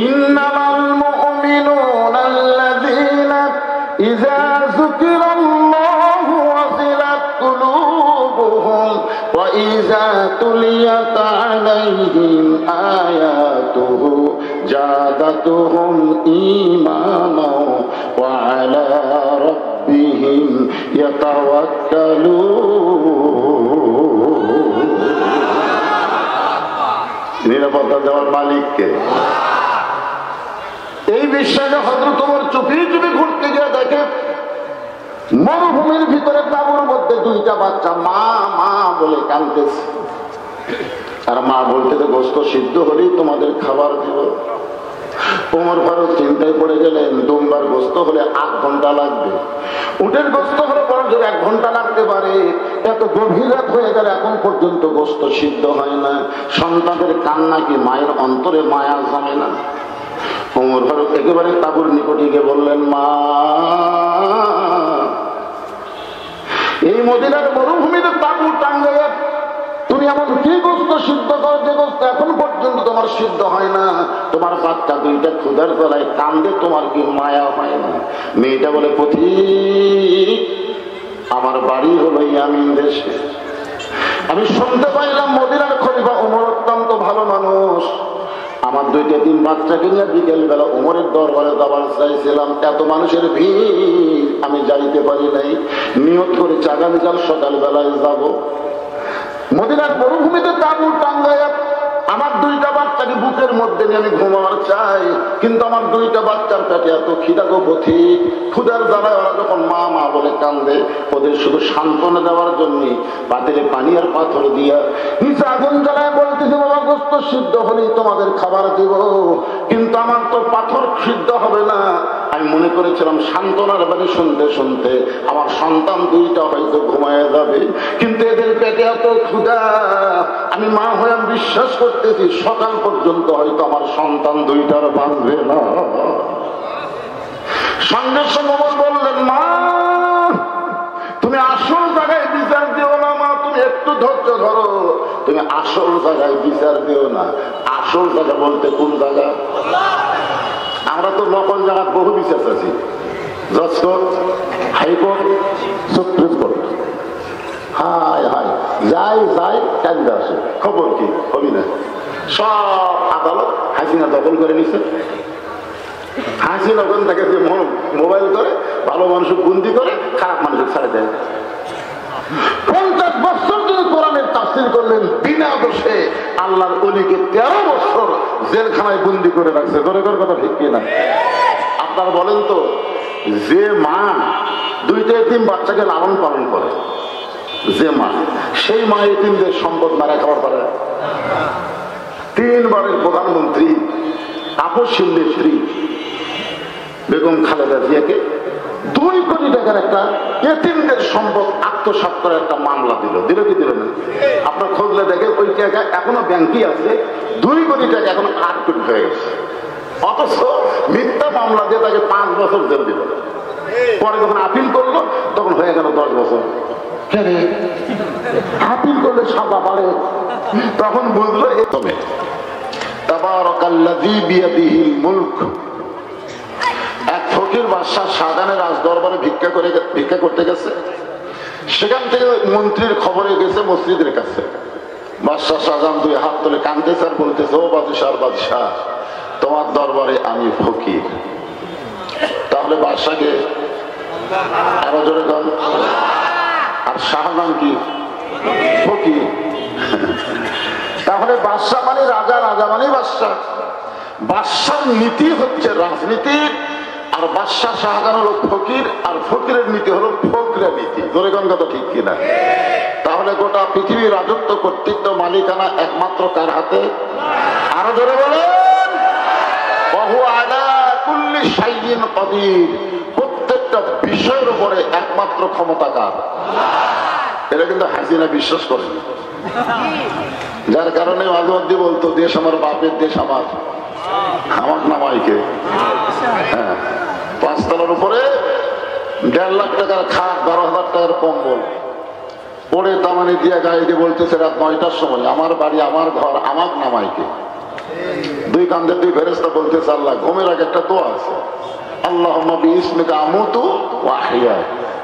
ইন্নামাল মুমিনুনা আল্লাযীনা ইযা যুকিরাল্লাহু ওয়াজিলাত কুলুবুহুম ওয়া ইযা তুলিয়াত আলাইহিম আয়াতুহু জাদাতুহুম ঈমানাও ওয়া আলা রাব্বিহিম ইয়াতাওয়াক্কালুন। নিরাপত্তা দেওয়ার মালিককে। এই বিশ্বাসে হযরত ওমর চুপি চুপি ঘুরতে গিয়ে দেখে মরুভূমির ভিতরে তাঁবুর মধ্যে দুইটা বাচ্চা মা মা বলে কাঁদতেছে। আর মা বলতেছে গোশত সিদ্ধ হলেই তোমাদের খাবার দিব। ওমর ফারুক চিন্তায় পড়ে গেলেন, দুম্বার গোশত হলে 8 ঘন্টা লাগবে, উটের গোশত হলে বরং 1 ঘন্টা লাগতে পারে। এত গভীর রাত হয়ে গেলে এখন পর্যন্ত গোশত সিদ্ধ হয় না। সন্তানের কান্না কি মায়ের অন্তরে মায়া জমে না? ওমর ফারুক একেবারে তাঁবুর নিকটে গিয়ে বললেন, মা, এই মদিনার মরুভূমিতে তাঁবু টাঙ্গাইয়া তুমি এমন কি গোশত সিদ্ধ করো যে গোশত এখন পর্যন্ত তোমার সিদ্ধ হয় না? তোমার বাচ্চা দুইটা ক্ষুধার গলায় কান্দে, তোমার কি মায়া হয় না? মেয়েটা বলে, পথিক, আমার বাড়ি হলো ইয়ামিন দেশে। আমি শুনতে পাইলাম মদিনার খলিফা ওমর অত্যন্ত ভালো মানুষ। আমার 2-3 বাচ্চাকে নিয়ে বিকেল বেলা ওমরের দরবারে যাবার চাইছিলাম, এত মানুষের ভিড় আমি যাইতে পারি নাই। নিয়ত করে আগামীকাল সকাল বেলায় যাব। মদিনার মরুভূমিতে তাঁবু টাঙ্গাইয়া আমার 2টা বাচ্চাকে বুকের মধ্যে নিয়ে আমি ঘুমাবার চাই, কিন্তু আমার 2টা বাচ্চার পেটে এত খিদা গো পথিক। ক্ষুধার জ্বালায় ওরা যখন মা মা বলে কান্দে, ওদের শুধু সান্ত্বনা দেওয়ার জন্য পাতিলে পানি আর পাথর দিয়া নিচে আগুন জ্বালায় বলতেছে, বাবা গোশত সিদ্ধ হলেই তোমাদের খাবার দিব, কিন্তু আমার তো পাথর সিদ্ধ হবে না। আমি মনে করেছিলাম সান্ত্বনার বাণী শুনতে শুনতে আমার সন্তান 2টা হয়তো ঘুমায় যাবে, কিন্তু এদের পেটে এত ক্ষুধা, আমি মা হয়ে বিশ্বাস করতেছি সকাল পর্যন্ত হয়তো আমার সন্তান 2টার বাঁচবে না। সঙ্গে সঙ্গে বললেন, মা, তুমি আসল জায়গায় বিচার দিও না। মা, তুমি একটু ধৈর্য ধরো, তুমি আসল জায়গায় বিচার দিও না। আসল জায়গা বলতে কোন জায়গা? আমরা তো নকল জায়গায় বহু বিচার আছি, জজ কোর্ট, হাইকোর্ট, সুপ্রিম কোর্ট। হায় হায়, যাই যাই কান্দে আসে, খবর কি হবি না। সব আদালত হাসিনা দখল করে নিছে। হাসিনা ওখান থেকে মোবাইল করে ভালো মানুষের বন্দি করে, খারাপ মানুষের ছেড়ে দেয়। 50 বছর তিনি কোরআনের তাফসীর করলেন বিনা দোষে, আল্লাহর ওলিকে 13 বছর জেলখানায় বন্দি করে রাখছে। ধরে কথা ঠিক কিনা? আপনারা বলেন তো, যে মা 2টা এতিম বাচ্চাকে লালন পালন করে, যে মা, সেই মা এতিমদের সম্পদ মারা খাবার পারে? 3 বারের প্রধানমন্ত্রী আপসীন নেত্রী বেগম খালেদা জিয়াকে 2 কোটি টাকার একটা এতিমদের সম্পদ আত্মসাৎ করে একটা মামলা দিল কি দিল না? আপনার খোঁজলে দেখে ওই টাকা এখনো ব্যাংকই আছে। 2 কোটি টাকা এখন 8 কোটি হয়ে গেছে। অথচ মিথ্যা মামলা দিয়ে তাকে 5 বছর জেল দিল। পরে যখন আপিল করলো তখন হয়ে গেল 10 বছর। আপিল করলে সাজা বাড়ে। তখন বুঝলো তবে তাবারাকাল্লাযী বিয়াদিহিল মুলক। এক ফকির বাদশাহ শাহজাহানের রাজ দরবারে ভিক্ষা করতে গেছে। সেখান থেকে মন্ত্রীর খবরে গেছে মসজিদের কাছে। বাদশাহ শাহজাহান 2 হাত তুলে কাঁদতেছে আর বলতেছে, ও বাদশাহ, তোমার দরবারে আমি ফকির। তাহলে বাদশাকে আরো জোরে গান। আর শাহজাহান কি ফকির? তাহলে বাদশাহ মানে রাজা, রাজা মানে বাদশাহ। বাদশার নীতি হচ্ছে রাজনীতি, আর বাদশাহ শাহজাহান হলো ফকির, আর ফকিরের নীতি হলো ফকরা নীতি। ধরে কোন কথা ঠিক কিনা? তাহলে গোটা পৃথিবীর রাজত্ব, কর্তৃত্ব, মালিকানা একমাত্র কার হাতে? আরো জোরে বলেন, ওয়াহু আলা কুল্লি শাইইন কাদির। প্রত্যেকটা বিষয়ের উপরে একমাত্র ক্ষমতা কার? এটা কিন্তু হাসিনা বিশ্বাস করে, যার কারণে মাঝে মধ্যে বলতো, দেশ আমার বাপের দেশ, আমার নামাইকে। হ্যাঁ, 5 তলার উপরে 1.5 লাখ টাকার খাট, 12,000 টাকার কম্বল পরে তামানি দিয়ে গায়ে দিয়ে বলতেছে রাত 9টার সময়, আমার বাড়ি, আমার ঘর, আমার নামাইকে। 2 দুই কান্দে দুই ফেরেশতা বলতেছে আল্লাহ ঘুমের আগে একটা দোয়া আছে, আল্লাহুম্মা বিইসমিকা আমুতু ওয়া আহইয়া।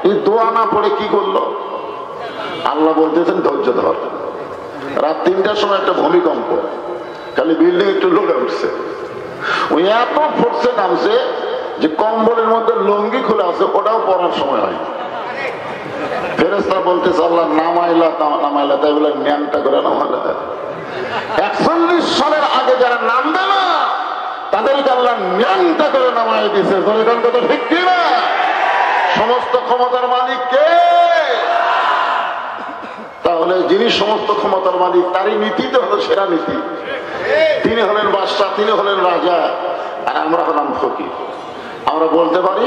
এই দোয়া না পড়ে কি করলো? আল্লাহ বলতেছেন ধৈর্য ধর। রাত 3টার সময় একটা ভূমিকম্প, খালি বিল্ডিং একটু লড়ে উঠছে, ওই এত ফোর্সে নামছে যে কম্বলের মধ্যে লুঙ্গি খুলে আছে, ওটাও পড়ার সময় হয়। ফেরেশতা বলতেছে আল্লাহ নামাইলা তাই বলে ন্যাংটা করে নামাইলা। 41 সালের আগে যারা নামবে না তাদেরকে আল্লাহ ন্যাংটা করে নামাই দিছে। কথা ঠিক কি না? সমস্ত ক্ষমতার মালিক কে? তাহলে যিনি সমস্ত ক্ষমতার মালিক তারই নীতিতে হলো সেরা নীতি। তিনি হলেন বাদশাহ, তিনি হলেন রাজা, আর আমরা হলাম ফকির। আমরা বলতে পারি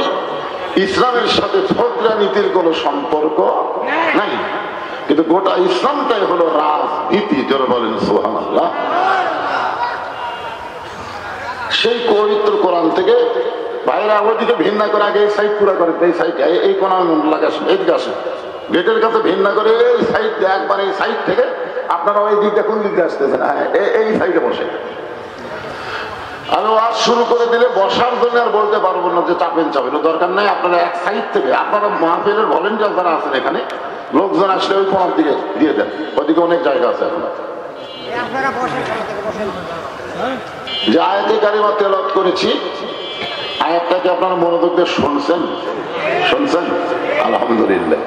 ইসলামের সাথে ফকরা নীতির কোন সম্পর্ক নাই, কিন্তু গোটা ইসলামটাই হলো রাজনীতি। যারা বলেন সুবহানাল্লাহ। সেই পবিত্র কোরআন থেকে বাইরে ওদিকে ভিন্না করে আগে এই সাইড পুরা করে, এই সাইড এই কোন লাগাস এদিকে আসে, গেটের কাছে ভিন্না করে এই সাইড একবার এই সাইড থেকে আপনারা ওই দিকটা কোন দিকে আসতেছেন, এই সাইডে বসে। আমি ওয়াজ শুরু করে দিলে বসার জন্য আর বলতে পারবো না যে চাপেন দরকার নাই। আপনারা এক সাইড থেকে আপনারা মাহফিলের ভলেন্টিয়ার যারা আছেন এখানে, লোকজন আসলে ওই কোনার দিকে দিয়ে দেন, ওইদিকে অনেক জায়গা আছে। এখন যে আয়াতে কারিমা তেলাওয়াত করেছি, আয়াতটাকে আপনারা মনোযোগ দিয়ে শুনছেন? আলহামদুলিল্লাহ।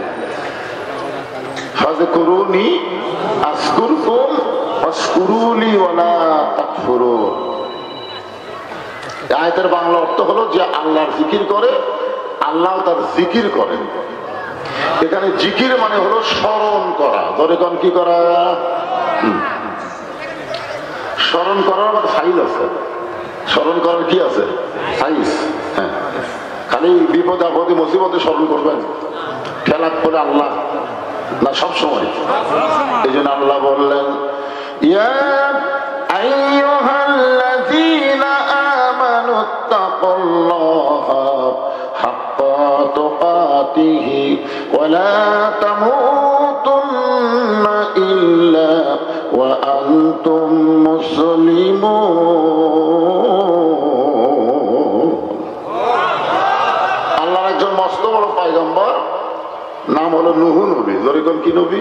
ফাযকুরুনি আযকুরকুম ওয়াশকুরুলি ওয়ালা তাকফুরুন। আয়াতের বাংলা অর্থ হলো যে আল্লাহর জিকির করে, আল্লাহ তার জিকির করেন। এখানে জিকির মানে হলো স্মরণ করা। ধরে কোন কি করা? স্মরণ করার আবার সাইজ আছে। স্মরণ করার কি আছে? সাইজ। হ্যাঁ, খালি বিপদে আপদে মুসিবতে স্মরণ করবেন, খেলাপ করে আল্লাহ না সব সময়। এই জন্য আল্লাহ বললেন ইয়া আইয়ুহাল্লাযীনা আমানুত্তাকুল্লাহা হাক্কা তুকাতিহি ওয়া লা তামুতুন্না ইল্লা ওয়া আনতুম মুসলিমুন। আল্লাহর একজন মস্ত বড় পয়গম্বর, নাম হলো নূহ নবী। জরিকন কি নবী?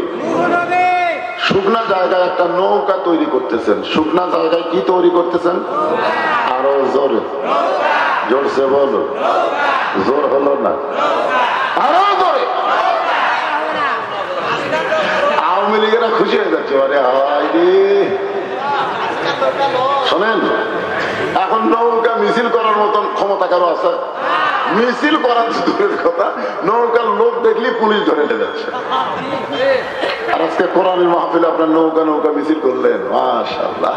শুকনা জায়গায় একটা নৌকা তৈরি করতেছেন। শুকনা জায়গায় কি তৈরি করতেছেন? আরো জোরে, জোরসে বলো। জোর হলো না, আরো জোরে। আওয়ামী লীগেরা খুশি হয়ে যাচ্ছে, আরে শোনেন, এখন নৌকা মিছিল করার মতন ক্ষমতা কারো আছে? মিছিল করার দূরের কথা, নৌকার লোক দেখলি পুলিশ ধরে নিয়ে যাচ্ছে। আর আজকে কোরআনের মাহফিলে আপনার নৌকা মিছিল করলেন, মাশাআল্লাহ।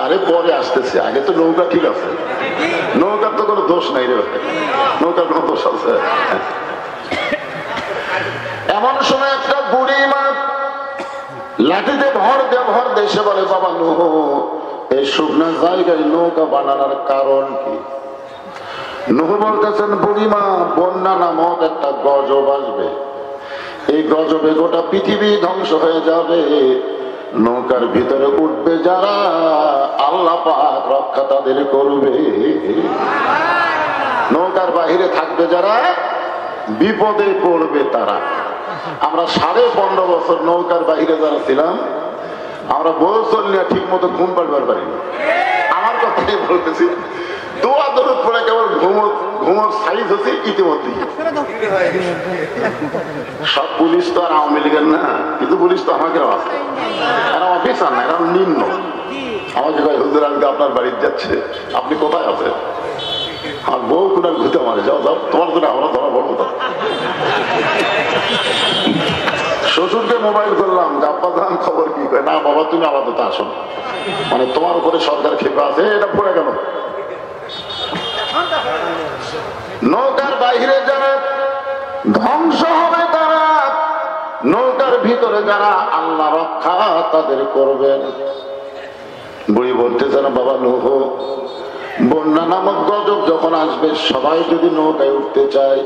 আরে পরে আসতেছে, আগে তো নৌকা ঠিক আছে, নৌকার তো কোনো দোষ নাই রে, নৌকার কোনো দোষ আছে? এমন সময় একটা বুড়ি মা লাঠিতে ভর দেশে বলে, বাবা নূহ, এই শুকনা জায়গায় নৌকা বানানোর কারণ কি? নূহ বলতেছেন, বুড়িমা, বন্যা নামক একটা গজব আসবে, এই গজবে গোটা পৃথিবী ধ্বংস হয়ে যাবে। নৌকার ভিতরে উঠবে যারা, আল্লাহ পাক রক্ষা তাদের করবে। নৌকার বাহিরে থাকবে যারা, বিপদে পড়বে তারা। আমরা 15.5 বছর নৌকার বাহিরে যারা ছিলাম, আমরা বছর নিয়ে ঠিক মতো ঘুম পাড়বার পারিনি। আমার কথাই বলতেছি, দোয়া দরুদ পড়ে কেবল ঘুমোর সাইজ হচ্ছে ইতিমধ্যে। সব পুলিশ তো আর আওয়ামী লীগের না, কিন্তু পুলিশ তো আমাকে আছে, এরা অফিসার না, এরা নিম্ন। আমাকে কয়, হুজুর আজকে আপনার বাড়িতে যাচ্ছে, আপনি কোথায় আছেন? আর বউ কোনার ঘুরতে মারে, যাও তোমার জন্য আমরা ধরা পড়বো। শ্বশুরকে মোবাইল করলাম, আব্বা জান খবর কি? না বাবা, তুমি আপাতত আসো, মানে তোমার উপরে সরকার ক্ষেপে আছে। এটা পড়ে গেল। নৌকার বাহিরে যারা ধ্বংস হবে তারা, নৌকার ভিতরে যারা আল্লাহ রক্ষা তাদের করবেন। বুড়ি বলতেছে না, বাবা নূহ, বন্যা নামক গজব যখন আসবে, সবাই যদি নৌকায় উঠতে চায়,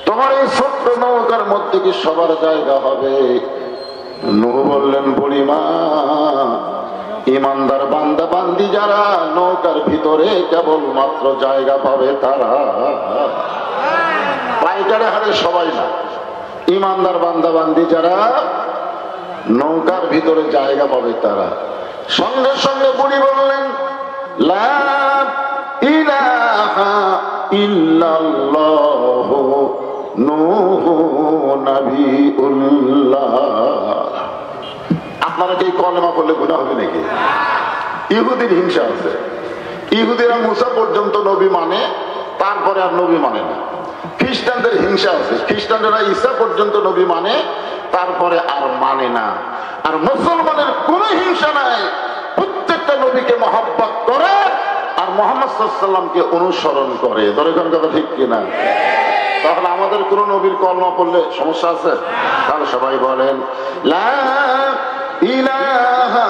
তোমার এই ছোট্ট নৌকার মধ্যে কি সবার জায়গা হবে? নূহ বললেন, বুড়িমা, ইমানদার বান্দা বান্দি যারা নৌকার ভিতরে কেবলমাত্র জায়গা পাবে তারা, পাইকারে হারে সবাই না, ইমানদার বান্দা বান্দি যারা নৌকার ভিতরে জায়গা পাবে তারা। সঙ্গে সঙ্গে বুড়ি বললেন, লা ইলাহা ইল্লাল্লাহ নূহু নবিউল্লাহ। আপনারা কি কলেমা পড়লে গুনাহ হবে নাকি? ইহুদির হিংসা আছে। ইহুদিরা মুসা পর্যন্ত নবী মানে, তারপরে আর নবী মানে না। খ্রিস্টানদের হিংসা আছে, খ্রিস্টানরা ঈসা পর্যন্ত নবী মানে, তারপরে আর মানে না। আর মুসলমানের কোন হিংসা নাই, প্রত্যেকটা নবীকে মহব্বত করে আর মুহাম্মদ সাল্লাল্লাহু আলাইহি ওয়াসাল্লামকে অনুসরণ করে। দরকার কথা ঠিক কিনা? তাহলে আমাদের কোন নবীর কলমা পড়লে সমস্যা আছে? তাহলে সবাই বলেন, লা ইলাহা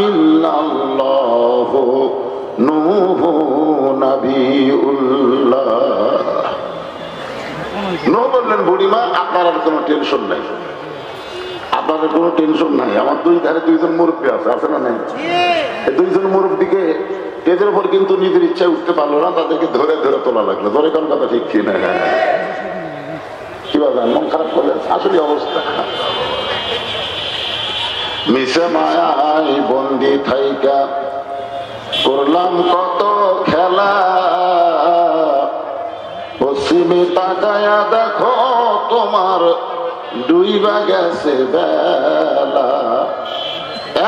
ইল্লাল্লাহ নূহু নবিউল্লাহ। নূহ বললেন, বুড়িমা, আপনার আর কোনো টেনশন নাই, আপনাদের কোনো টেনশন নাই। আমার দুই ধারে দুইজন মুরব্বী আছে, আছে না নাই? দুইজন মুরব্বীকে এদের উপর কিন্তু নিজের ইচ্ছায় উঠতে পারলো না, তাদেরকে ধরে ধরে তোলা লাগলো। ধরে কোন কথা ঠিক কি না? কি বলেন, মন খারাপ করলেন? আসলে অবস্থা মিশে মায়ায় বন্দি থাইকা করলাম কত খেলা, পশ্চিমে তাকায়া দেখো তোমার ডুইবা গেছে বেলা,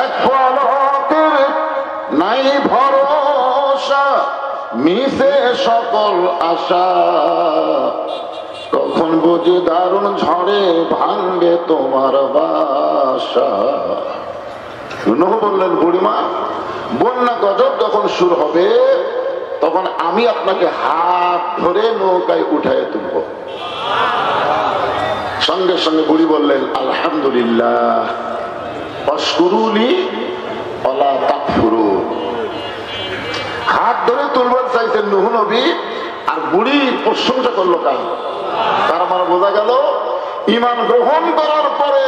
এক পলকের নাই ভরসা, মিশে সকল আশা, কখন বুঝি দারুণ ঝড়ে ভাঙবে তোমার বাসা। নূহ বললেন, বুড়িমা, বন্যা গজব যখন শুরু হবে তখন আমি আপনাকে হাত ধরে নৌকায় উঠায় তুলব। সঙ্গে সঙ্গে বুড়ি বললেন, আলহামদুলিল্লাহ, অশকুরুলি ওয়ালা তাকফুরুন। হাত ধরে তুলবার চাইছেন নূহ নবী, আর বুড়ি প্রশংসা করলো কার? তার মানে বোঝা গেল, ঈমান গ্রহণ করার পরে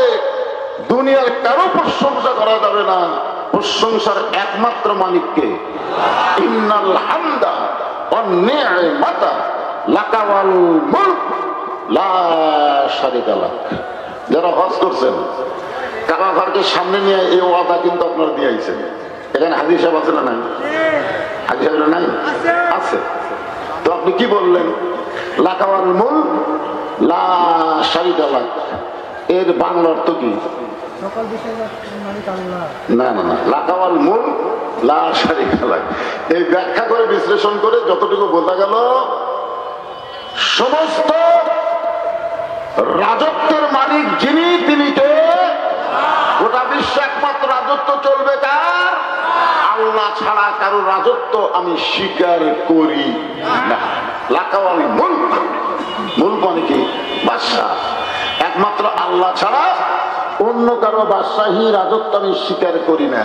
দুনিয়ার কারো প্রশংসা করা যাবে না, প্রশংসার একমাত্র মালিককে। ইন্নাল হামদা ওয়ান নি'মাতা লাকা ওয়াল মুলক লা শারীকা লাক। যারা হজ করছেন, কাবা ঘরকে সামনে নিয়ে এই ওয়াদা কিন্তু আপনারা দিয়ে আইছেন। এখানে হাজী সাহেব আছে না নাই? হাজী সাহেব নাই? আছে। তো আপনি কি বললেন? লাকা ওয়াল মুলক লা শারীকা লাক। এর বাংলা অর্থ কি? না না না, লাকাওয়াল মুলক লা শারীকা লাক। এই ব্যাখ্যা করে বিশ্লেষণ করে যতটুকু বোঝা গেল, সমস্ত রাজত্বের মালিক যিনি, তিনি কে? গোটা বিশ্বে একমাত্র রাজত্ব চলবে কার? আল্লাহ ছাড়া কারো রাজত্ব আমি স্বীকার করি না। লাকাওয়াল মুলক, মুলক মানে কি? বাদশা। একমাত্র আল্লাহ ছাড়া অন্য কারো বাদশাহী রাজত্ব আমি স্বীকার করি না।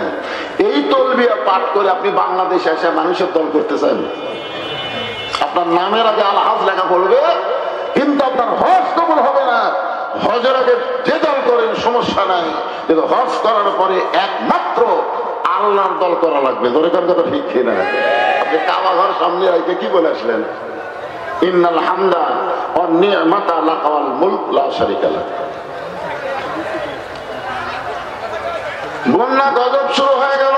এই তলবিয়া পাঠ করে আপনি বাংলাদেশে এসে মানুষের দল করতে চান? আপনার নামের আগে আল-হজ লেখা পড়বে, কিন্তু আপনার হজ কবুল হবে না। হজের আগে যে দল করেন সমস্যা নাই, কিন্তু হজ করার পরে একমাত্র আল্লাহর দল করা লাগবে। ধরে কার কথা ঠিক কিনা? আপনি কাবা ঘর সামনে রেখে কি বলে আসলেন? ইন্নাল হামদা ওয়ান নি'মাতা লাকা ওয়াল মুলক লা শারীকা লাক। বন্যা গজব শুরু হয়ে গেল,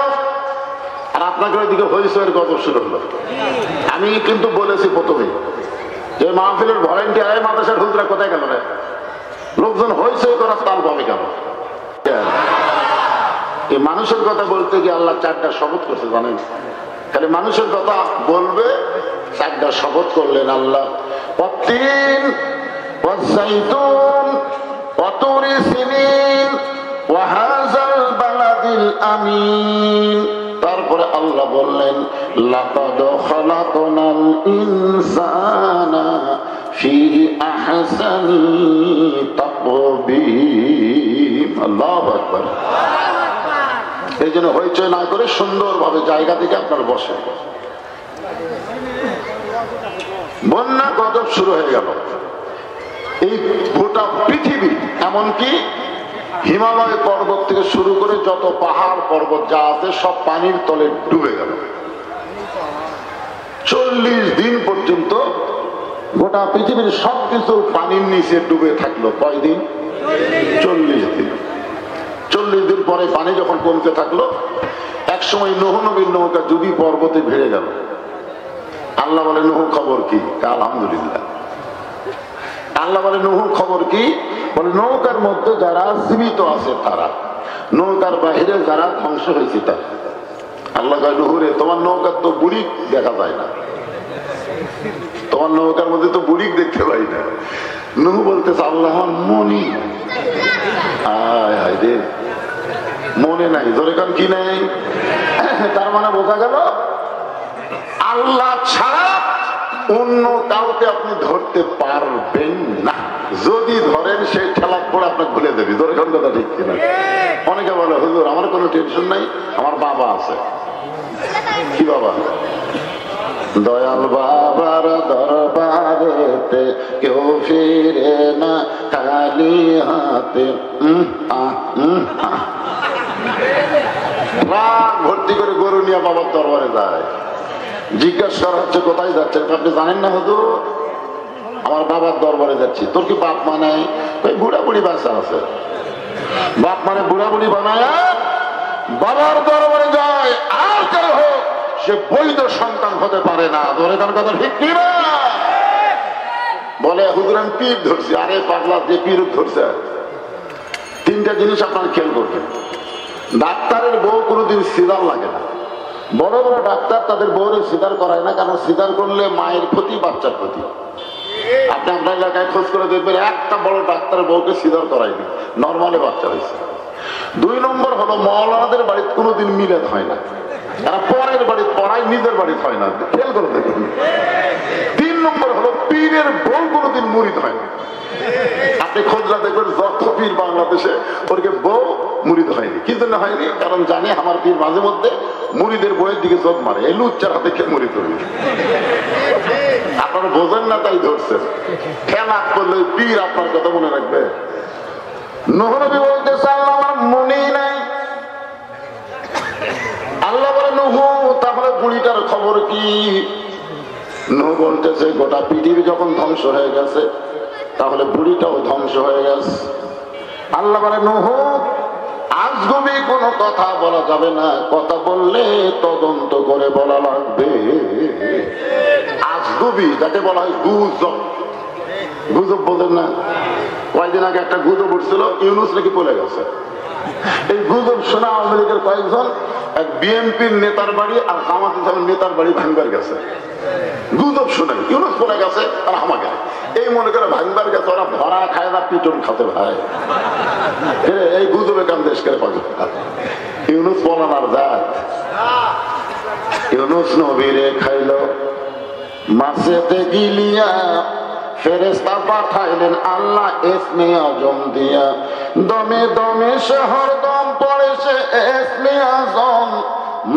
আর আপনাকে ওইদিকে হইচয়ের গজব শুরু হলো। আমি কিন্তু বলেছি প্রথমে যে মাহফিলের ভলেন্টিয়ার মাদ্রাসার হুজুরা কোথায় গেল রে? লোকজন হইচই করার তাল পাবে কেন? এই মানুষের কথা বলতে গিয়ে আল্লাহ 4টা শপথ করছে, জানেন? খালি মানুষের কথা বলবে, 4টা শপথ করলেন আল্লাহ। ওয়াত্তিন ওয়াজ-যাইতুন ওয়া তুরি সিনিন ওয়া হাযাল বালাদিল আমিন। তারপরে আল্লাহ বললেন, লাকাদ খালাকনাল ইনসানা ফি আহসানি তাকবীম। আল্লাহু আকবার। এই জন্য হইচই না করে সুন্দরভাবে জায়গা থেকে আপনারা বসে। বন্যা গজব শুরু হয়ে গেল। এই গোটা পৃথিবী, এমনকি হিমালয় পর্বত থেকে শুরু করে যত পাহাড় পর্বত যা আছে সব পানির তলে ডুবে গেল। 40 দিন পর্যন্ত গোটা পৃথিবীর সবকিছু পানির নিচে ডুবে থাকলো। কয়দিন? 40 দিন। 40 দিন পরে পানি যখন কমতে থাকলো, এক সময় নূহ নবীর নৌকা যদি পর্বতে ভিড়ে গেল। আল্লাহ বলে, নূহ খবর কি? আলহামদুলিল্লাহ। আল্লাহ বলে, নূহ খবর কি? বলে, নৌকার মধ্যে যারা জীবিত আছে তারা, নৌকার বাহিরে যারা ধ্বংস হয়েছে তারা। আল্লাহ কয়, নূহ রে, তোমার নৌকার তো বুড়ি দেখা যায় না, তোমার নৌকার মধ্যে তো বুড়ি দেখতে পাই না। নূহ বলতেছে, আল্লাহ মনি, আয় হায় রে, মনে নাই। ধরে কারণ কি নাই? তার মানে বোঝা গেল আল্লাহ ছাড়া অন্য কাউকে আপনি ধরতে পারবেন না। যদি ধরেন সেই ঠেলা পড়ে আপনাকে ভুলে দেবে। ধরে কারণ কথা ঠিক কিনা? অনেকে বলে, হুজুর আমার কোনো টেনশন নাই, আমার বাবা আছে। কি বাবা? দয়াল বাবার দরবারেতে কেউ ফিরে না খালি হাতে। রাগ ভর্তি করে গরু নিয়ে বাবার দরবারে যায়। জিজ্ঞাসা করা হচ্ছে, কোথায় যাচ্ছেন? আপনি জানেন না হুজুর, আমার বাবার দরবারে যাচ্ছি। তোর কি বাপ মানে? বুড়া বুড়ি বাচ্চা আছে। বাপ মানে বুড়া বুড়ি বানায় বাবার দরবারে যায়। আর কেউ হোক, সে বৈধ সন্তান হতে পারে না। ধরে তার কথা ঠিক কি না? বলে, হুজুর আমি পীর ধরছি। আরে পাগলা, যে পীর ধরছে। 3টা জিনিস আপনার খেয়াল করবেন। ডাক্তারের বউ কোনোদিন সিজার লাগে না। বড় বড় ডাক্তার তাদের বউরে সিজার করায় না, কারণ সিজার করলে মায়ের ক্ষতি, বাচ্চার ক্ষতি। আপনি আপনার এলাকায় খোঁজ করে দেখবেন, একটা বড় ডাক্তার বউকে সিজার করায়নি, নর্মালে বাচ্চা হয়েছে। 2 নম্বর হলো, মওলানাদের বাড়িতে কোনোদিন মিলাদ হয় না। তারা পরের বাড়ি পড়ায়, নিজের বাড়ি হয় না। খেয়াল করে দেখুন। 3 নম্বর হলো, পীরের বউ কোনোদিন মুরিদ হয় না। আপনি খোঁজরা দেখবেন, যত পীর বাংলাদেশে ওরকে বউ মুরিদ হয়নি। কি জন্য হয়নি? কারণ জানে আমার পীর মাঝে মধ্যে মুরিদের বইয়ের দিকে চোখ মারে, এই লুচ্চার হাতে খেয়ে মুরিদ হবি। আপনারা বোঝেন না তাই ধরছেন। খেলা করলে পীর আপনার কথা মনে রাখবে? নূহ নবী বলতেছে, আল্লাহ আমার মনেই নাই। আল্লাহ বলে, নূহ তাহলে বুড়িটার খবর কি? নূহ বলতেছে, গোটা পৃথিবী যখন ধ্বংস হয়ে গেছে, তাহলে বুড়িটাও ধ্বংস হয়ে গেছে। আল্লাহ বলে, নূহ আজগুবি কোনো কথা বলা যাবে না, কথা বললে তদন্ত করে বলা লাগবে। আজগুবি যাকে বলা হয় গুজব। গুজব বোঝেন না? কয়েকদিন আগে একটা গুজব উঠছিল, ইউনুস নাকি বলে গেছে। এই গুজব শোনা আওয়ামী লীগের কয়েকজন, এক বিএনপির নেতার বাড়ি আর জামাত ইসলামের নেতার বাড়ি ভাঙবার গেছে। গুজব শোনাই ইউনুস বলে গেছে আর আমাকে এই মনে করে ভাঙবার গেছে। ওরা ভরা খায় না, পিটন খাতে ভাই। এই গুজবে কাম দেশ করে পাবে। ইউনুস বলার জাত। ইউনুস নবীরে খাইল মাছেতে গিলিয়া, ফেরেশতা পাঠাইলেন আল্লাহ ইসমে আজম দিয়া। দমে দমে শহর দম পড়ে সে ইসমে আজম,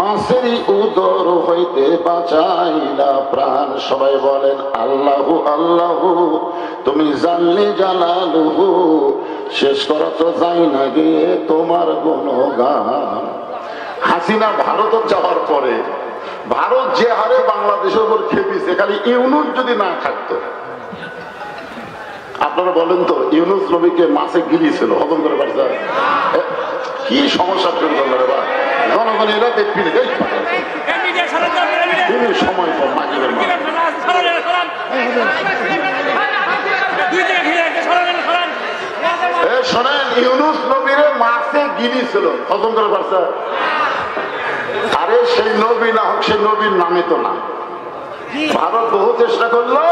মাছেরই উদর হইতে বাঁচাইলা প্রাণ। সবাই বলেন আল্লাহু আল্লাহু, তুমি জানলে জালালুহু, শেষ করা তো যাই না গিয়ে তোমার গুণগান। হাসিনা ভারত যাওয়ার পরে ভারত যে হারে বাংলাদেশের উপর খেপিছে, খালি ইউনুস যদি না থাকতো। আপনারা বলেন তো, ইউনুস নবীকে মাছে গিলিয়েছিল, হজম করে পারছে? কি সমস্যা তৈরি করলো রে বা জনগণ? এরা দেখবি সময় পর মাগিবের শোনেন, ইউনুস নবীরে মাছে গিলিয়েছিল, হজম করে পারছে? আরে সেই নবী না হোক, সেই নবীর নামে তো না। ভারত বহু চেষ্টা করলো,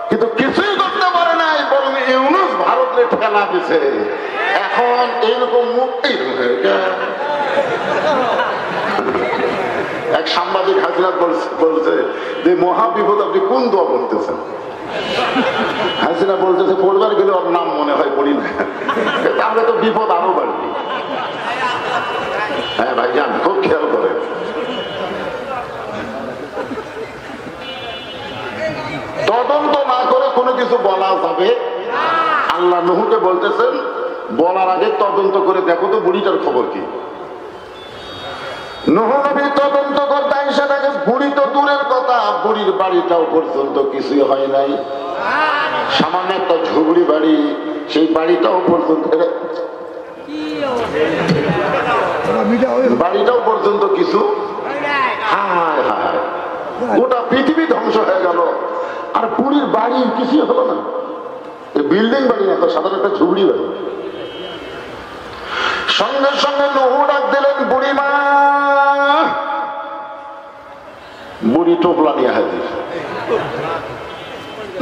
কিন্তু কিছুই করতে পারে নাই, বরং ইউনুস ভারতের ঠেলা দিছে। এখন এইরকম মুক্তি এক সাংবাদিক হাসিনা বলছে যে মহা বিপদ, আপনি কোন দোয়া করতেছেন? হাসিনা বলতেছে, পড়বার গেলে ওর নাম মনে হয় পড়ি না, তাহলে তো বিপদ আরো বাড়বে। হ্যাঁ ভাই যান, খুব খেয়াল করেন। তদন্ত না করে কোনো কিছু বলা যাবে? আল্লাহ নূহকে বলতেছেন, বলার আগে তদন্ত করে দেখো তো বুড়িটার খবর কি। নূহ নবী তদন্ত করতে এসে দেখে বুড়ি তো দূরের কথা, বুড়ির বাড়িটাও পর্যন্ত কিছুই হয় নাই। সামান্য একটা ঝুবড়ি বাড়ি, সেই বাড়িটাও পর্যন্ত কিছু। হায় হায়, গোটা পৃথিবী ধ্বংস হয়ে গেল, আর বুড়ির বাড়ি কিছুই হলো না। বিল্ডিং বাড়ি না তো, সাধারণ একটা ঝুবড়ি বাড়ি। সঙ্গে সঙ্গে নূহ ডাক দিলেন, বুড়িমা। বুড়ি টোপলা নিয়ে হাজির।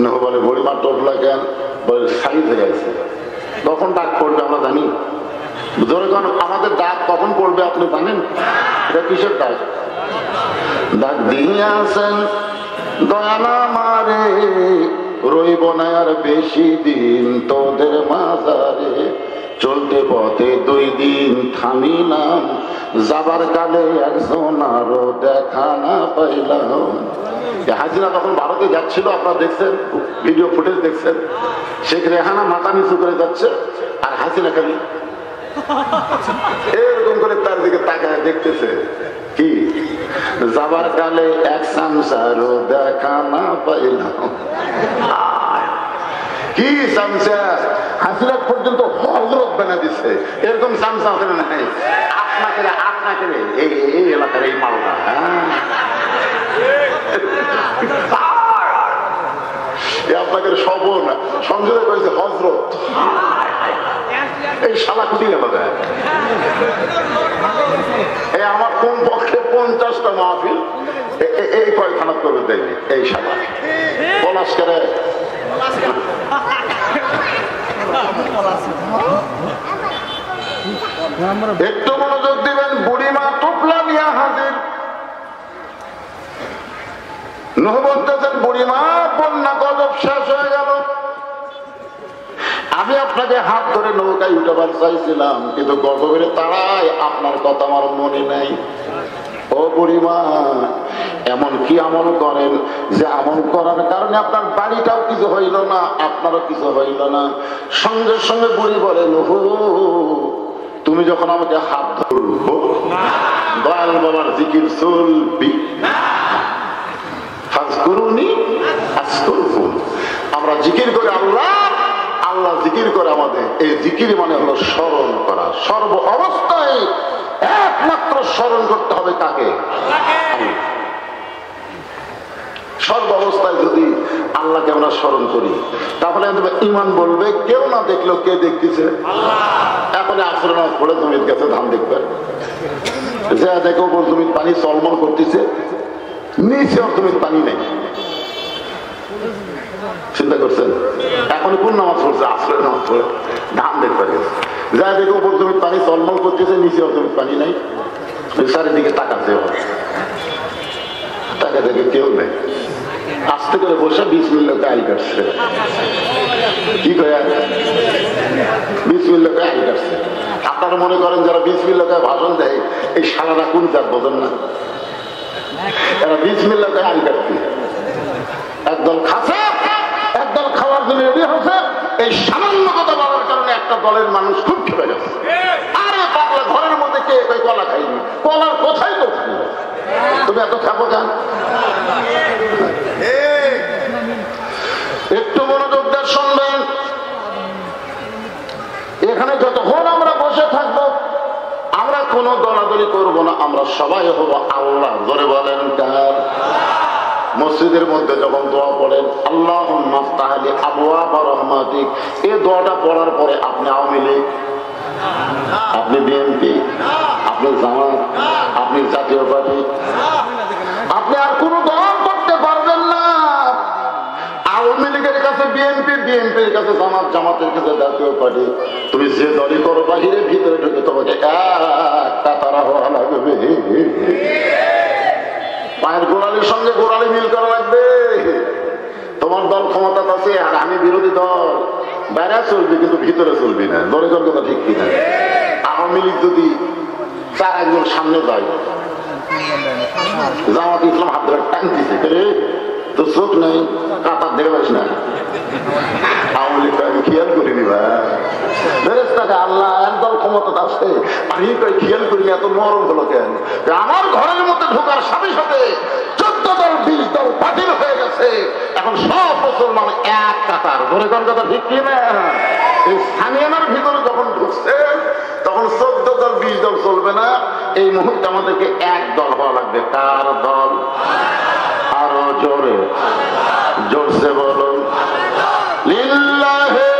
নূহ বলে, বুড়িমা টোপলা কেন? বলে সাইজে গেছে। কখন ডাক পড়বে আমরা জানি? যখন আমাদের ডাক কখন পড়বে আপনি জানেন? এটা কিসের ডাক? ডাক দিয়াছেন দয়ানা মারে, রইব না আর বেশি দিন তোদের মাঝারে। চলতে পথে 2 দিন থামিলাম, যাবার কালে একজন আরো দেখা না পাইলাম। হাসিনা তখন ভারতে যাচ্ছিল, আপনারা দেখছেন, ভিডিও ফুটেজ দেখছেন। শেখ রেহানা মাথা নিচু করে যাচ্ছে, আর হাসিনা খালি এরকম করে তার দিকে তাকায় দেখতেছে। কি যাবার কালে এক সামসারও দেখা না পাইলাম। কি সামসা? হাসিনা পর্যন্ত হযরত বানা দিচ্ছে। এরকম সামসা ওখানে নাই। আপনাকে এই এলাকার এই মালদা, আপনাকে সব না সংসদে করেছে হযরত। এই শালা কুটি গেল। আমার কোন পক্ষে 50টা মাহফিল এই কয়খানা করে দেয়নি এই শালা পলাশ করে। একটু মনোযোগ দিবেন। বুড়িমা টোপলা নিয়ে হাজির। নূহ বলতেছেন, বুড়িমা বন্যা গজব শেষ হয়ে গেল। আমি আপনাকে হাত ধরে নৌকায় উঠাবার চাইছিলাম, কিন্তু গজবের তাড়ায় আপনার কথা আমার মনে নাই। ও বুড়িমা, এমন কি আমল করেন যে আমল করার কারণে আপনার বাড়িটাও কিছু হইল না, আপনারও কিছু হইল না? সঙ্গে সঙ্গে বুড়ি বলে, নূহ তুমি যখন আমাকে হাত ধরবো, দয়াল বাবার জিকির চলবি। আমরা জিকির করে আল্লাহ, আল্লাহ জিকির করে আমাদের। এই জিকির মানে হলো স্মরণ করা। সর্ব অবস্থায় একমাত্র স্মরণ করতে হবে কাকে? সর্ব অবস্থায় যদি আল্লাহকে আমরা স্মরণ করি, তাহলে ইমান বলবে কেউ না দেখলো কে দেখতেছে। এখন আসরে নামাজ পড়ে জমির কাছে ধান দেখবে, যে দেখো জমির পানি চলমল করতেছে, নিচে ওর জমির পানি নেই। চিন্তা করছেন? এখন কোন নামাজ পড়ছে? আসরে নামাজ পড়ে ধান দেখতে গেছে, যা দেখো ওপর জমির পানি চলমল করতেছে, নিচে ওর জমির পানি নেই। চারিদিকে তাকাতে হবে, তাকে দেখে কেউ নেই। আস্তে করে বসে বিসমিল্লাহকে আই কাটছে। কি কয়? বিসমিল্লাহকে আই কাটছে। আপনারা মনে করেন যারা বিসমিল্লাহকে ভাষণ দেয় এই শালারা কোন জাত বোঝেন না? এরা বিসমিল্লাহকে আই কাটছে। একদল খাচ্ছে, একদল খাওয়ার জন্য রেডি হচ্ছে। এই সামান্য কথা বলার কারণে একটা দলের মানুষ খুব খেপে গেছে। আরে পাগলা, ঘরের মধ্যে কে কলা খাইনি? কলার কোথায় তো খাইনি, তুমি এত খাবো কেন? একটু মনোযোগ দিয়ে শুনবেন। এখানে যতক্ষণ আমরা বসে থাকবো, আমরা কোনো দলাদলি করবো না, আমরা সবাই হবো আল্লাহ। ধরে বলেন কার? মসজিদের মধ্যে যখন দোয়া পড়েন, আল্লাহুম্মা আফতাহ লি আবওয়াব রাহমাতিক, এই দোয়াটা পড়ার পরে আপনি আওয়ামী লীগ, আপনি বিএনপি, আপনি জামাত, আপনি জাতীয় পার্টি, আপনি আর কোন দল করতে পারবেন না। আওয়ামী লীগের কাছে বিএনপি, বিএনপির কাছে জামাত, জামাতের কাছে জাতীয় পার্টি। তুমি যে দলই করো, বাহিরে ভিতরে ঢুকে তোমাকে একটা তারা হওয়া লাগবে। পায়ের গোড়ালির সঙ্গে গোড়ালি মিল করা লাগবে। তোমার দল ক্ষমতা আছে আর আমি বিরোধী দল, বাইরে চলবি কিন্তু ভিতরে চলবি না। দলের কথা ঠিক কিনা? আওয়ামী লীগ যদি 4 একজন সামনে যায়, জামাত ইসলাম হাত ধরে টান দিছে, তো চোখ নেই, কাতার দেখে পাইস না। আওয়ামী লীগ আমি খেয়াল করিনি, ভাই আল্লাহ একদল ক্ষমতা আছে, আমি কই খেয়াল করি এত নরম হলো কেন? আমার ঘরের মধ্যে ঢোকার সাথে সাথে 14 দল 20 দল বাতিল হয়ে গেছে, এখন সব মুসলমান এক কাতার। ধরে কোন কথা ঠিক কি না? এই সামিয়ানার ভিতরে যখন ঢুকছে তখন 14 দল 20 দল চলবে না, এই মুহূর্তে আমাদেরকে এক দল হওয়া লাগবে। কার দল? আরো জোরে জোরসে বলুন, লিল্লাহে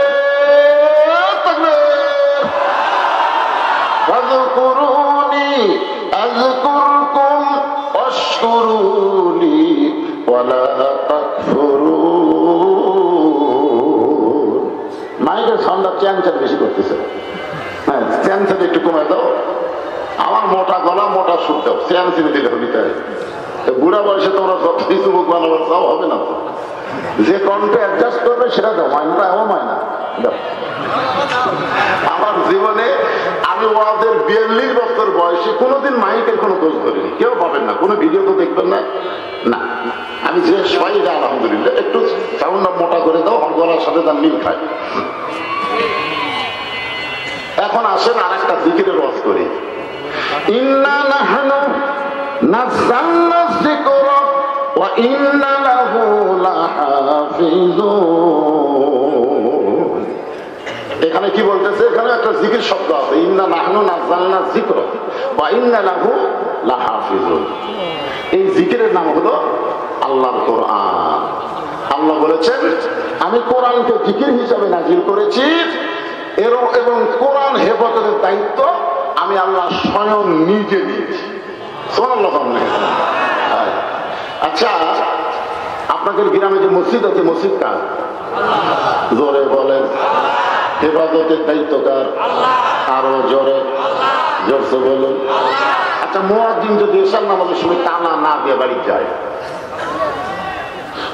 তাকবীর। ফাযকুরুনি আযকুরকুম ওয়াশকুরুনি ওয়ালা তাকফুরুন। মাইকের সাউন্ডটা চ্যানচ্যান বেশি করতেছে, হ্যাঁ চ্যানচ্যান একটু কমে দাও। আমার মোটা গলা মোটা সুর দাও, চ্যানচ্যান দিলে হবি। তাই বুড়া বয়সে তোমরা সব যুবক বানাবার চাও, হবে না তো। যে কণ্ঠে অ্যাডজাস্ট করবে সেটা দাও, মাইনাটা এমন মাইনা দাও। আমার জীবনে আমি ওদের 42 বছর বয়সে কোনোদিন মাইকের কোনো দোষ ধরিনি, কেউ পাবেন না, কোনো ভিডিও তো দেখবেন না। না, আমি যে সবাই আলহামদুলিল্লাহ একটু সাউন্ডটা মোটা করে দাও, আমার গলার সাথে তার মিল খায়। এখন আসেন আর একটা জিকিরের ওয়াজ করি। ইন্না নাহনু নাযালনা যিকরা ওয়া ইন্না লাহু লাহাফিজুন। এখানে কি বলতেছে? এখানে একটা জিকির শব্দ আছে, ইন্না নাহনু নাযালনা যিকরা ওয়া ইন্না লাহু লাহাফিজুন। এই জিকিরের নাম হলো আল্লাহর কোরআন। আল্লাহ বলেছেন আমি কোরআনকে জিকির হিসাবে নাজিল করেছি এবং কোরআন হেফাজতের দায়িত্ব আমি আল্লাহ স্বয়ং নিজে নিয়েছি। আচ্ছা, আপনাদের গ্রামে যে মসজিদ আছে, মসজিদ কার? জোরে বলেন। হেফাজতের দায়িত্ব কার? আরো জোরে জোরসে বলুন। আচ্ছা, মুয়াজ্জিন যদি এশার নামাজের সময় তালা না দিয়ে বাড়ি যায়,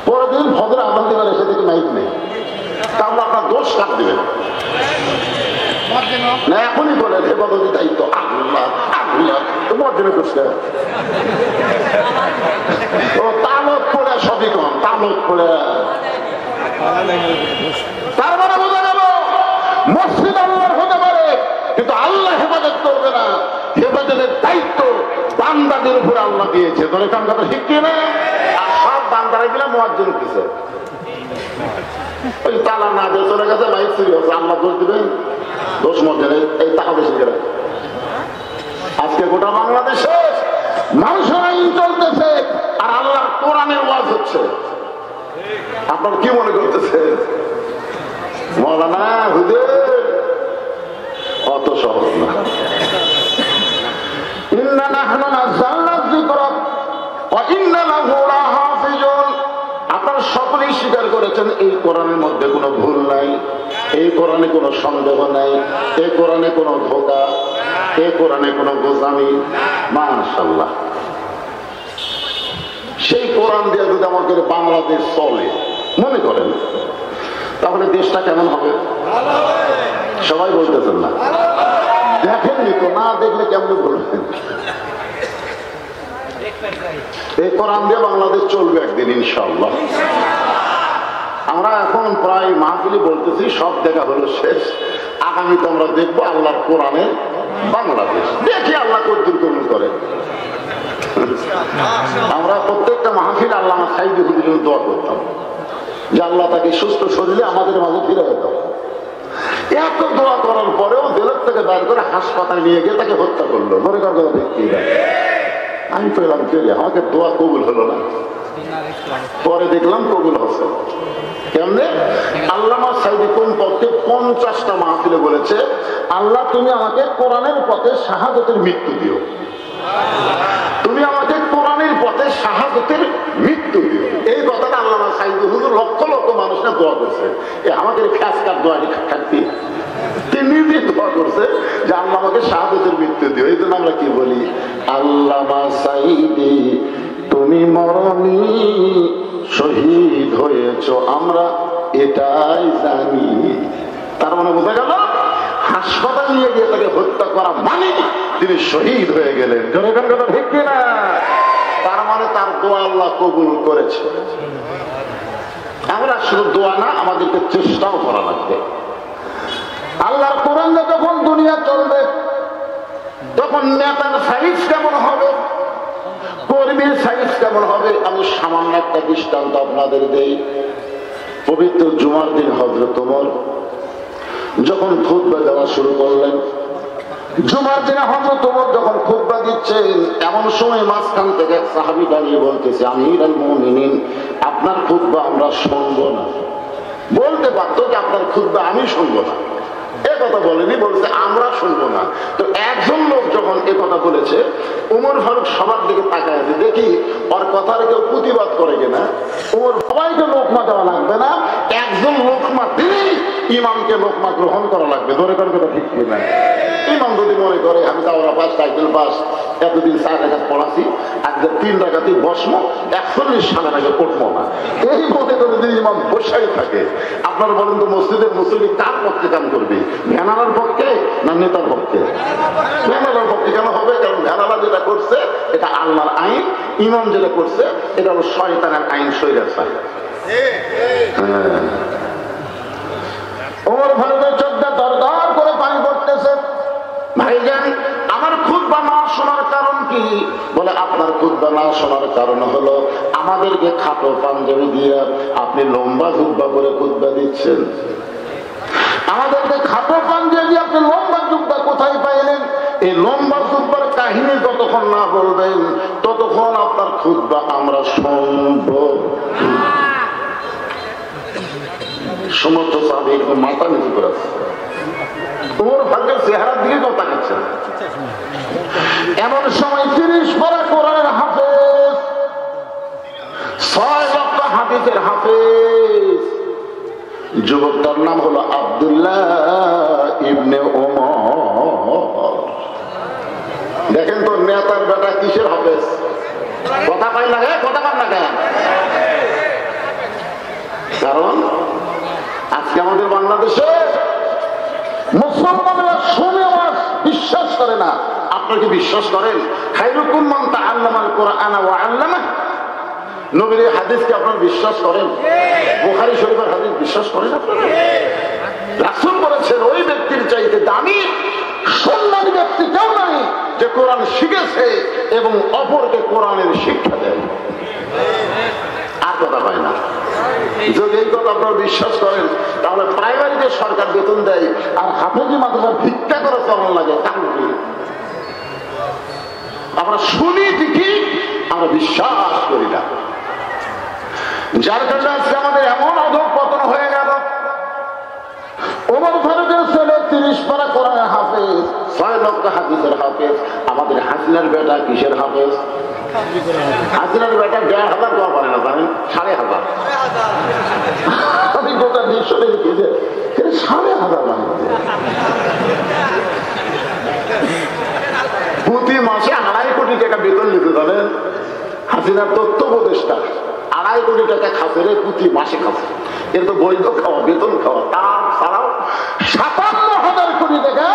পরের দিন ফজর আজান দিবার এসে থেকে মাইক নেই, তাহলে আপনার দোষ কাট দিবেন না? এখনই বলেন হেফাজতের দায়িত্ব আল্লাহ আল্লাহ, মুয়াজ্জিনের দোষ কেন? ও তালক পড়ে সবই কম, তালক পড়ে। তার মানে বোঝা গেল মসজিদ আল্লাহর হতে পারে, কিন্তু আল্লাহ হেফাজত করবে না। হেফাজতের দায়িত্ব বান্দাদের উপরে আল্লাহ দিয়েছে। ধরে কাম কথা ঠিক কিনা? আর সব বান্দারা গেলে মুয়াজ্জিন দিচ্ছে। ওই তালা না দিয়ে চলে গেছে, মাইক চুরি হচ্ছে, আল্লাহ দোষ দিবেন? দোষ মর্যাদা এই টাকা বেশি করে। আজকে গোটা বাংলাদেশে মানুষের আইন চলতেছে আর আল্লাহর কোরআনের ওয়াজ হচ্ছে। আপনার কি মনে করতেছে? মৌলানা হুজুর অত সহজ না। ইন্না নাহনু নাযালনা যিকরা ওয়া ইন্না লাহু লাহাফিজুন। আপনারা সকলেই স্বীকার করেছেন এই কোরআনের মধ্যে কোনো ভুল নাই, এই কোরআনে কোনো সন্দেহ নাই, এই কোরআনে কোনো ধোঁকা, এই কোরআনে কোনো গোজামি। মাশাআল্লাহ। সেই কোরআন দিয়ে যদি আমাদের বাংলাদেশ চলে মনে করেন, তাহলে দেশটা কেমন হবে? সবাই বলতেছেন না, দেখেননি তো, না দেখলে কেমন বলবেন? এই কোরআন দিয়ে বাংলাদেশ চলবে একদিন ইনশাআল্লাহ। আমরা এখন প্রায় মাহফিলে বলতেছি সব দেখা হলো শেষ, আগামীতে আমরা দেখবো আল্লাহর কোরআনের বাংলাদেশ। দেখি আল্লাহ কদ্দুর কবুল করে। আমরা প্রত্যেকটা মাহফিল আল্লামা সাইদি হুজুরের দোয়া করতাম যে আল্লাহ তাকে সুস্থ শরীরে আমাদের মাঝে ফিরে যেতাম। এত দোয়া করার পরেও জেলের থেকে বের করে হাসপাতালে নিয়ে গিয়ে তাকে হত্যা করলো। মনে কর কথা দেখতে আমি পেলাম ফিরে, আমাকে দোয়া কবুল হলো না। পরে দেখলাম কবুল হচ্ছে কেমনে? আল্লামা সাইদি কোন পথে 50টা মাহফিলে বলেছে, আল্লাহ তুমি আমাকে কোরআনের পথে শাহাদাতের মৃত্যু দিও, তুমি আমাকে কোরআনের পথে শাহাদাতের মৃত্যু দিও। এই কথাটা আল্লামা সাইদি হুজুর লক্ষ লক্ষ মানুষরা দোয়া করছে। আমাকে ফ্যাসকার দোয়া খাচ্ছি, তিনি নিজে দোয়া করছে যে আল্লাহ আমাকে শাহাদাতের মৃত্যু দিও। এই জন্য আমরা কি বলি, আল্লামা সাইদি তুমি মরণী শহীদ হয়েছ, আমরা এটাই জানি। তার মানে বোঝা গেল হাসপাতাল নিয়ে গিয়ে তাকে হত্যা করা মানে তিনি শহীদ হয়ে গেলেন। জনগণ কথা ঠিক কিনা? তার মানে তার দোয়া আল্লাহ কবুল করেছে। আমরা শুধু দোয়া না, আমাদেরকে চেষ্টাও করা লাগবে। আল্লাহর কোরআনে যখন দুনিয়া চলবে তখন নেতার সাইজ কেমন হবে, কর্মীর সাইজ কেমন হবে। আমি সামান্য একটা দৃষ্টান্ত আপনাদের দেই। পবিত্র জুমার দিন হযরত ওমর যখন খুতবা দেওয়া শুরু করলেন, জুমার দিনে হযরত ওমর যখন খুতবা দিচ্ছেন, এমন সময় মাঝখান থেকে এক সাহাবী দাঁড়িয়ে বলতেছে, আমিরুল মুমিনিন, আপনার খুতবা আমরা শুনবো না। বলতে পারতো যে আপনার খুতবা আমি শুনবো না, এ কথা বলেনি, বলছে আমরা শুনবো না। তো একজন লোক যখন এ কথা বলেছে, ওমর ফারুক সবার দিকে তাকায় দেখি ওর কথার কেউ প্রতিবাদ করে কিনা। ওমর সবাইকে লোকমা দেওয়া লাগবে না, একজন লোকমা দিলেই ইমামকে লোকমা গ্রহণ করা লাগবে। ধরে করে কথা ঠিক কিনা? ইমাম যদি মনে করে আমি তাওরা পাস, টাইটেল পাস, এতদিন 4 রাকাত পড়াছি, আজকে 3 রাকাতই বসমো, 41 সালের আগে পড়বো না, এই মনে করে যদি ইমাম বসাই থাকে, আপনারা বলেন তো মসজিদের মুসল্লি কার পক্ষে কাম করবে? ভ্যানালার পক্ষে না নেতার পক্ষে? ভ্যানালার পক্ষে কেন হবে? কারণ ভ্যানালা যেটা করছে এটা আল্লাহর আইন, ইমাম যেটা করছে এটা হলো শয়তানের আইন, শৈরাচার। ওমর ফারুকের চোখটা দরদর করে পানি পড়তেছে। ভাইজান, আমার খুতবা না শোনার কারণ কি? বলে আপনার খুতবা না শোনার কারণ হলো আমাদেরকে খাটো পাঞ্জাবি দিয়ে আপনি লম্বা জুব্বা করে খুতবা দিচ্ছেন। আমাদেরকে খাটো পাঞ্জাবি, আপনি লম্বা জুব্বা কোথায় পাইলেন? এই লম্বা জুব্বার কাহিনী যতক্ষণ না বলবেন ততক্ষণ আপনার খুতবা আমরা শুনব। সমস্ত সাহাবী একটু মাথা নিচু করে আছে। ওর ভাগ্যের চেহারার দিকে কথা দিচ্ছে। এমন সময় 30 পারা কোরআনের হাফেজ, 6 লক্ষ হাদিসের হাফেজ, যুবকটার নাম হলো আব্দুল্লাহ ইবনে ওমর। দেখেন তো নেতার বেটা কিসের হাফেজ? কথা পাই না, কথা পান না কেন? কারণ আজকে আমাদের বাংলাদেশে মুসলমানরা শুনে বিশ্বাস করে না। আপনারা কি বিশ্বাস করেন? খায়রুকুম মান তাআল্লামাল কুরআন ওয়া আল্লামা। নবীর হাদিসকে আপনারা বিশ্বাস করেন? বুখারী শরীফের হাদিস বিশ্বাস করেন আপনারা? রাসূল বলেছেন ওই ব্যক্তির চাইতে দামি সম্মানী ব্যক্তি কেউ নাই যে কোরআন শিখেছে এবং অপরকে কোরআনের শিক্ষা দেয়। আর কথা পায় না। যদি এই কথা আপনারা বিশ্বাস করেন তাহলে প্রাইমারিতে সরকার বেতন দেয় আর হাফেজি মাদ্রাসা ভিক্ষা করে চলন লাগে। আমরা শুনি ঠিকই, আমরা বিশ্বাস করি না। যার কারণে আজকে আমাদের এমন অধঃপতন হয়ে গেল। ওমর ফারুকের ছেলে 30 পারা কোরআনের হাফেজ, 6 লক্ষ হাদিসের হাফেজ। আমাদের হাসিনার বেটা কিসের হাফেজ? হাসিনার বেটা 1,500 দোয়া পারে না, জানেন? 5,500। আমি গোটা বিশ্ব দেখি যে 5,500 প্রতি মাসে 2.5 কোটি টাকা বেতন নিতে, জানেন? হাসিনার তথ্য উপদেষ্টা 2.5 কোটি টাকা খাচ্ছে রে, প্রতি মাসে খাচ্ছে। এর তো বৈধ খাওয়া, বেতন খাওয়া। তার ছাড়াও 57,000 কোটি টাকা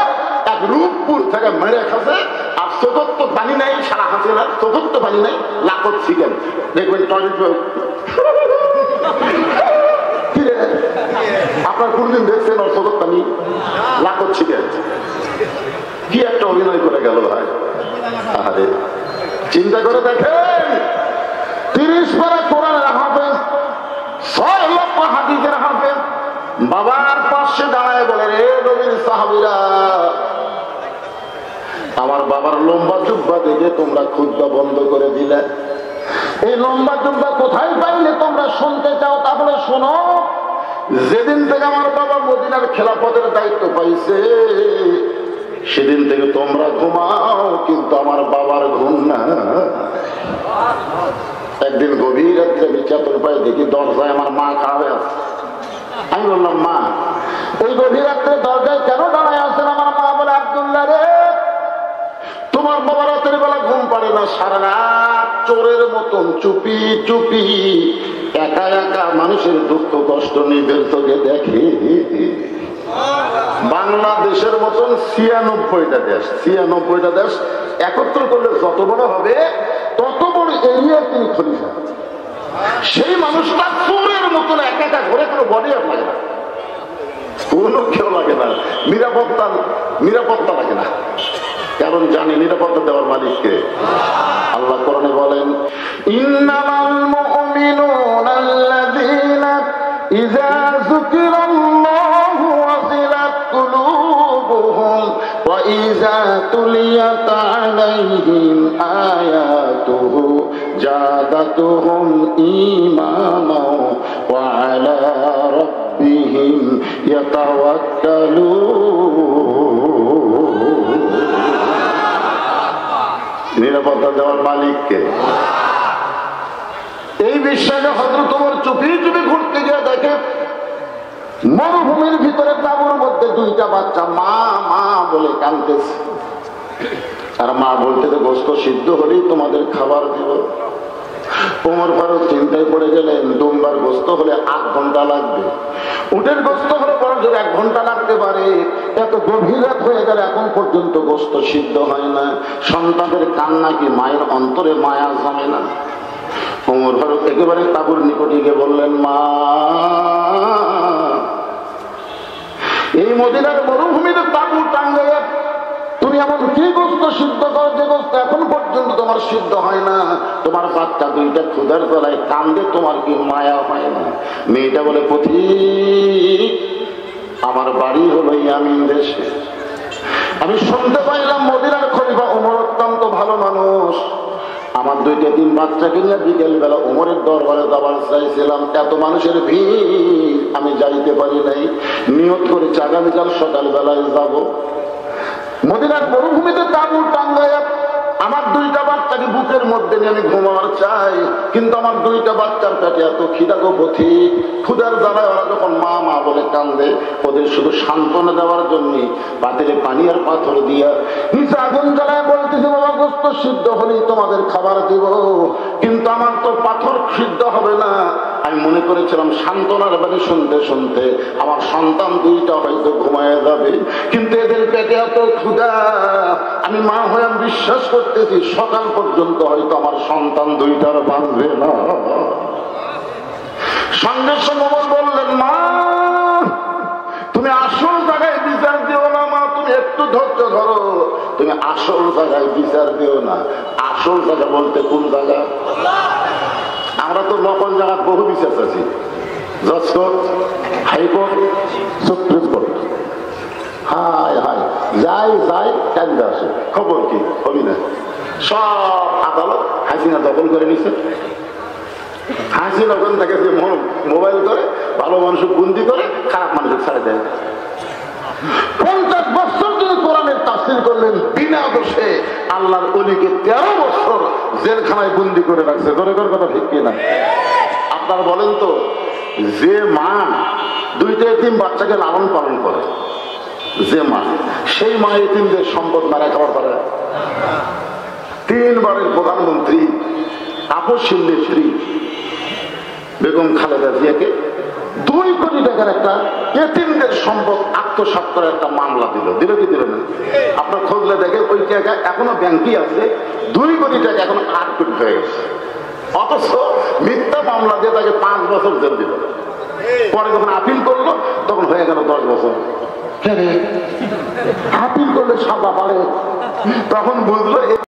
এক রূপপুর থেকে মেরে খাচ্ছে। আর চতুর্থ পানি নাই সারা হাসিনার, চতুর্থ পানি নাই লাখত চিকেন। দেখবেন টয়লেট আপনার কোনদিন দেখছেন ওর চতুর্থ পানি লাখত চিকেন? কি একটা অভিনয় করে গেল ভাই। আরে চিন্তা করে দেখেন, 30 পারা কোরআনের হাফেজ, 6 লক্ষ হাদিসের হাফেজ, বাবার পাশে দাঁড়ায় বলে, রে নবীর সাহাবীরা, আমার বাবার লম্বা জুব্বা দেখে তোমরা খুতবা বন্ধ করে দিলে। এই লম্বা জুব্বা কোথায় পাইলে তোমরা শুনতে চাও? তাহলে শোনো, যেদিন থেকে আমার বাবা মদিনার খেলাফতের দায়িত্ব পাইছে সেদিন থেকে তোমরা ঘুমাও, কিন্তু আমার বাবার ঘুম না। একদিন গভীর রাত্রে বিছাতর পায়ে দেখি দরজায় আমার মা খাড়া হয়ে আছে। আমি বললাম, মা, এই গভীর রাত্রে দরজায় কেন দাঁড়ায় আছেন? আমার মা বলে, আব্দুল্লাহ রে, তোমার বাবা রাতের বেলা ঘুম পারে না, সারা রাত চোরের মতন চুপি চুপি একা একা মানুষের দুঃখ কষ্ট নিবেল তোকে দেখে। বাংলাদেশের মতন 96টা দেশ, 96টা দেশ একত্র করলে যত বড় হবে তত বড় এরিয়ার তিনি খলিফা। সেই মানুষটা চোরের মতন একা একা ঘরে কোনো বডি আর লাগে না, কোনো কেউ লাগে লাগে না, নিরাপত্তা লাগে না, কারণ জানি নিরাপত্তা দেওয়ার মালিককে। আল্লাহ কোরআনে বলেন, ইন্নামাল মুমিনুনা আল্লাযীনা ইযা যুকিরাল্লাহু ওয়াজিলাত কুলুবুহুম ওয়া ইযা তুলিয়াত আলাইহিম আয়াতুহু জাদাতুহুম ঈমানাও ওয়া আলা রাব্বিহিম ইয়াতাওয়াক্কালুন। নিরাপত্তা দেওয়ার মালিককে। এই বিশ্বাসে হযরত ওমর চুপি চুপি ঘুরতে গিয়ে দেখে মরুভূমির ভিতরে তাঁবুর মধ্যে দুইটা বাচ্চা মা মা বলে কাঁদতেছে। আর মা বলতেছে, গোশত সিদ্ধ হলেই তোমাদের খাবার দিব। ওমর ফারুক চিন্তায় পড়ে গেলেন, দুম্বার গোশত হলে 8 ঘন্টা লাগবে, উটের গোশত হলে বরং 1 ঘন্টা লাগতে পারে। এত গভীর রাত হয়ে গেলে এখন পর্যন্ত গোশত সিদ্ধ হয় না। সন্তানের কান্না কি মায়ের অন্তরে মায়া জমে না? ওমর ফারুক একেবারে তাঁবুর নিকটে গিয়ে বললেন, মা, এই মদিনার মরুভূমিতে তাঁবু টাঙ্গাইয়া তুমি এমন কি গোশত সিদ্ধ করো যে গোশত এখন পর্যন্ত তোমার সিদ্ধ হয় না? তোমার বাচ্চা দুইটা ক্ষুধার গলায় কান্দে, তোমার কি মায়া হয় না? মেয়েটা বলে, পথিক, আমার বাড়ি হলো ইয়ামিন দেশে। আমি শুনতে পাইলাম মদিনার খলিফা ওমর অত্যন্ত ভালো মানুষ। আমার 2-3 বাচ্চাকে নিয়ে বিকেল বেলা ওমরের দরবারে যাবার চাইছিলাম, এত মানুষের ভিড় আমি যাইতে পারি নাই। নিয়ত করেছি আগামীকাল সকাল বেলায় যাব। মদিনার মরুভূমিতে তাঁবু টাঙ্গাইয়া আমার 2টা বাচ্চাকে বুকের মধ্যে নিয়ে আমি ঘুমাবার চাই, কিন্তু আমার 2টা বাচ্চার পেটে এত খিদা গো পথিক। ক্ষুধার জ্বালায় ওরা যখন মা মা বলে কান্দে, ওদের শুধু সান্ত্বনা দেওয়ার জন্য পাতিলে পানি আর পাথর দিয়া নিচে আগুন জ্বালায় বলতেছে, বাবা গোশত সিদ্ধ হলেই তোমাদের খাবার দিব, কিন্তু আমার তো পাথর সিদ্ধ হবে না। আমি মনে করেছিলাম সান্ত্বনার বাণী শুনতে শুনতে আমার সন্তান 2টা হয়তো ঘুমায় যাবে, কিন্তু এদের পেটে এত ক্ষুধা, আমি মা হয়ে বিশ্বাস করতেছি সকাল পর্যন্ত হয়তো আমার সন্তান 2টার বাঁচবে না। সঙ্গে সঙ্গে ওমর বললেন, মা, তুমি আসল জায়গায় বিচার দিও না। মা, তুমি একটু ধৈর্য ধরো, তুমি আসল জায়গায় বিচার দিও না। আসল জায়গা বলতে কোন জায়গা? আমরা তো নকল জায়গার বহু বিচার আছি, জজ কোর্ট, হাইকোর্ট, সুপ্রিম কোর্ট। হায় হায়, যাই যাই কান্দে আসে, খবর কি হবি না? সব আদালত হাসিনা দখল করে নিছে। হাসিনা ওখান থেকে মোবাইল করে ভালো মানুষের বন্দি করে, খারাপ মানুষের ছাড়ে দেয়। 50 বছর তিনি কোরআনের তাফসীর করলেন বিনা দোষে, আল্লাহর ওলিকে 13 বছর জেলখানায় বন্দি করে রাখছে। ধরে কর কথা ঠিক কিনা? আপনারা বলেন তো, যে মা 2টা এতিম বাচ্চাকে লালন পালন করে, যে মা, সেই মা এতিমদের সম্পদ মারা খাবার পারে? 3 বারের প্রধানমন্ত্রী আপসহীন স্ত্রী বেগম খালেদা জিয়াকে 2 কোটি টাকার একটা এতিমদের সম্পদ আত্মসাৎ করার একটা মামলা দিল কি দিল না? আপনার খোঁজলে দেখে ওই টাকা এখনো ব্যাংকই আছে, 2 কোটি টাকা এখন 8 কোটি হয়ে গেছে। অথচ মিথ্যা মামলা দিয়ে তাকে 5 বছর জেল দিল। পরে যখন আপিল করলো তখন হয়ে গেল 10 বছর। আপিল করলে সাজা বাড়ে, তখন বুঝলো